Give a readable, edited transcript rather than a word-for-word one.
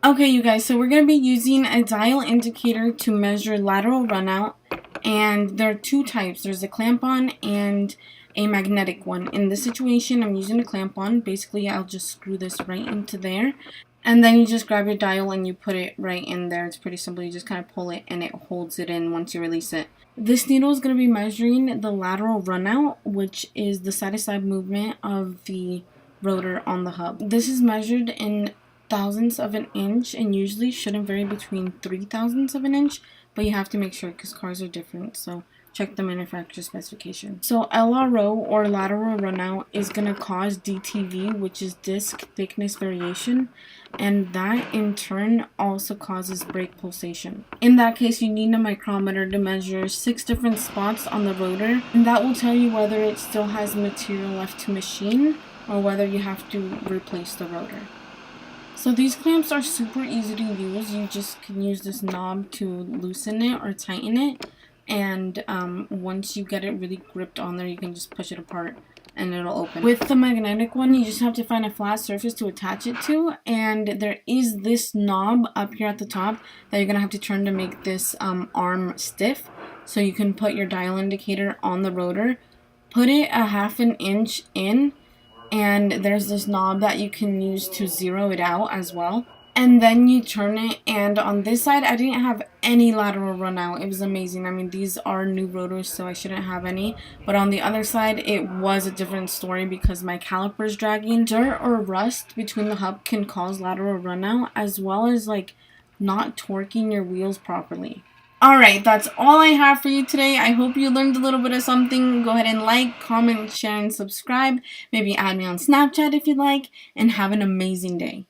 Okay, you guys, so we're going to be using a dial indicator to measure lateral runout, and there are two types. There's a clamp-on and a magnetic one. In this situation, I'm using a clamp-on. Basically, I'll just screw this right into there, and then you just grab your dial and you put it right in there. It's pretty simple. You just kind of pull it and it holds it in once you release it. This needle is going to be measuring the lateral runout, which is the side-to-side movement of the rotor on the hub. This is measured in thousandths of an inch and usually shouldn't vary between 3 thousandths of an inch, but you have to make sure because cars are different, so check the manufacturer specification. So LRO, or lateral runout, is going to cause DTV, which is disc thickness variation, and that in turn also causes brake pulsation. In that case, you need a micrometer to measure 6 different spots on the rotor, and that will tell you whether it still has material left to machine or whether you have to replace the rotor. So these clamps are super easy to use. You just can use this knob to loosen it or tighten it, and once you get it really gripped on there, you can just push it apart and it'll open. With the magnetic one, you just have to find a flat surface to attach it to, and there is this knob up here at the top that you're gonna have to turn to make this arm stiff. So you can put your dial indicator on the rotor, put it a 1/2 inch in, and there's this knob that you can use to zero it out as well. And then you turn it, and on this side, I didn't have any lateral runout. It was amazing. I mean, these are new rotors, so I shouldn't have any. But on the other side, it was a different story because my caliper's dragging. Dirt or rust between the hub can cause lateral runout, as well as like not torquing your wheels properly. Alright, that's all I have for you today. I hope you learned a little bit of something. Go ahead and like, comment, share, and subscribe. Maybe add me on Snapchat if you'd like. And have an amazing day.